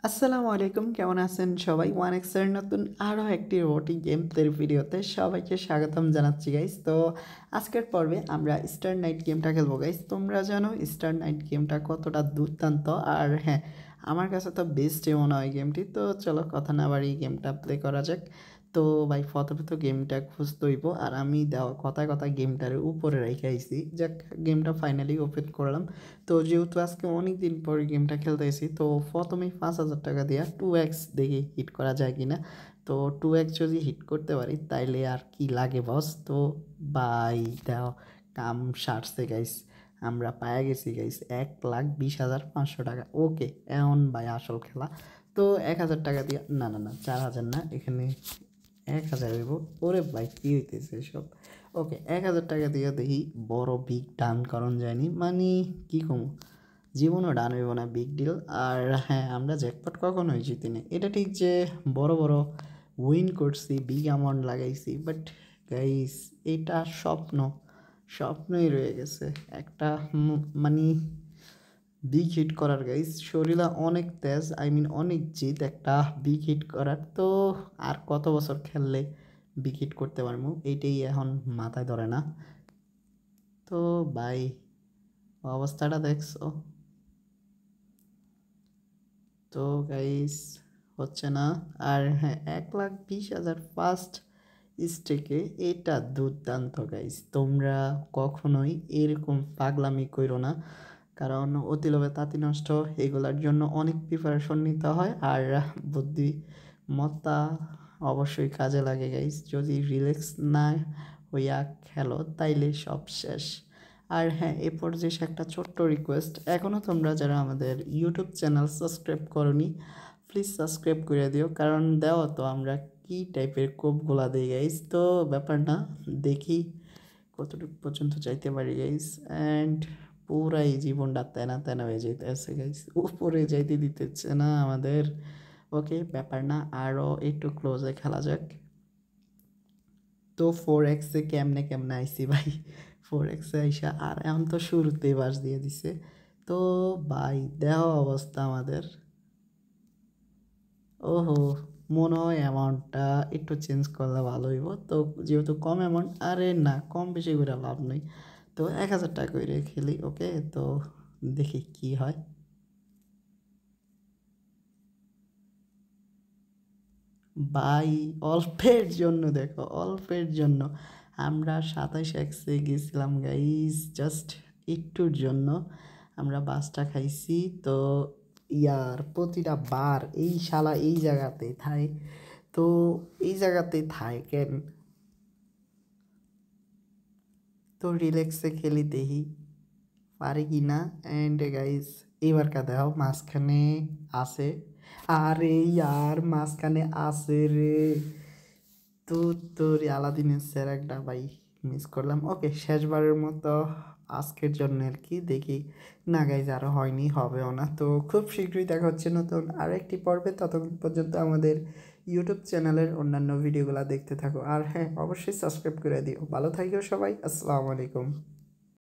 আসসালামু আলাইকুম, কেমন আছেন সবাই? ওয়ান এক্সের নতুন আরও একটি রোবোটিক গেমসের ভিডিওতে সবাইকে স্বাগতম জানাচ্ছি গাইস। তো আজকের পর্বে আমরা স্টার নাইট গেমটা খেলবো গাইস। তোমরা জানো স্টার নাইট গেমটা কতটা দুর্দান্ত, আর হ্যাঁ, আমার কাছে তো বেস্টই মনে হয় গেমটি। তো চলো কথা না বাড়িয়ে গেমটা প্লে করা যাক। তো ভাই প্রথমে তো গেমটা খুঁজতে হইব, আর আমি দেওয়া কথায় কথায় গেমটার উপরে রেখে আইছি। যাক, গেমটা ফাইনালি ওপেন করলাম। তো যেহেতু আজকে অনেক দিন পর গেমটা খেলতেছি, তো প্রথমেই 5,000 টাকা দিয়ে 2x দেখি হিট করা যায় কিনা। তো 2x যদি হিট করতে পারি তাইলে আর কি লাগে বস। তো বাই দাও, কাম সারছে গাইস, আমরা পায়ে গেছি গাইস 1,20,500 টাকা। ওকে, এখন ভাই আসল খেলা। তো 1,000 টাকা দিয়ে, না না না 4,000 না, এখানে 1,000 হইব। ওরে ভাই কী হইতেছে এসব। ওকে, 1,000 টাকা দিয়ে দেখি বড় বিগ ডান করণ যায়নি, মানে কী কমু, জীবনও ডান হইব না বিগ ডিল। আর হ্যাঁ, আমরা জ্যাকপট কখনোই জিতি না, এটা ঠিক যে বড় বড় উইন করছি, বিগ অ্যামাউন্ট লাগাইছি, বাট গাইস এটা স্বপ্নই রয়ে গেছে একটা। মানে বিগ হিট করার গাইস, শরীরা অনেক তেজ, আই মিন অনেক জিত একটা বিগ হিট করার। তো আর কত বছর খেললে বিগ হিট করতে পারবো, এইটাই এখন মাথায় ধরে না। তো ভাই অবস্থাটা দেখছো, তো গাইস হচ্ছে না। আর হ্যাঁ, 1,20,000 ফার্স্ট স্টেকে, এটা দুর্দান্ত গাইস। তোমরা কখনোই এরকম পাগলামি করো না, কারণ অতি লোভে তাঁতি নষ্ট, এগুলার জন্য অনেক প্রিপারেশন নিতে হয়। আর বুদ্ধিমত্তা অবশ্যই কাজে লাগে গাইস, যদি রিল্যাক্স না হইয়া খেলো তাইলে সব শেষ। আর হ্যাঁ, এ পর্যায়ে একটা ছোট্ট রিকোয়েস্ট, এখনও তোমরা যারা আমাদের ইউটিউব চ্যানেল সাবস্ক্রাইব করনি, প্লিজ সাবস্ক্রাইব করে দিও, কারণ দেওয়া তো আমরা কী টাইপের কোপগুলা দিই গাইস। তো ব্যাপার না, দেখি কতটুকু পর্যন্ত যাইতে পারি গাইস। অ্যান্ড পুরাই জীবনটা তেনা তেনা হয়ে যাইতেছে গাইস, উপরে যাইতে দিতেছে না আমাদের। ওকে, ব্যাপার না, আরও একটু ক্লোজে খেলা যাক। তো 4x কেমনে কেমনে আইসি ভাই, 4x আইসা আর এখন তো শুরুতেই বাস দিয়ে দিছে। তো ভাই দেহ অবস্থা আমাদের, ওহো, মনে হয় অ্যামাউন্টটা একটু চেঞ্জ করলে ভালো হইব। তো যেহেতু কম অ্যামাউন্ট, আরে না কম বেশি করে লাভ নেই, তো 1,000 টাকা করে খেলি। ওকে, তো দেখি কি হয়। ভাই অল্পের জন্য দেখো, অল্পের জন্য আমরা 27x গেছিলাম গাইস, জাস্ট একটুর জন্য আমরা বাসটা খাইছি। তো ইয়ার প্রতিটা বার এই শালা এই জায়গাতেই থাই, তো এই জায়গাতেই থাই কেন। তো রিল্যাক্সে খেলি দেখি পারি কি না। অ্যান্ড গাইস এবার কা দেখাও মাঝখানে আছে, আরে ইয়ার মাঝখানে আছে রে। তো তোর আলাদিনের স্যার একটা ভাই মিস করলাম। ওকে, শেষবারের মতো আজকের জন্য আর কি, দেখি না গাইজ আরও হয়নি, হবেও না। তো খুব শীঘ্রই দেখা হচ্ছে নতুন আরও একটি পর্বে, ততক্ষণ পর্যন্ত আমাদের ইউটিউব চ্যানেলের অন্যান্য ভিডিওগুলো দেখতে থাকো। আর হ্যাঁ, অবশ্যই সাবস্ক্রাইব করে দিও। ভালো থাকিও সবাই, আসসালামু আলাইকুম।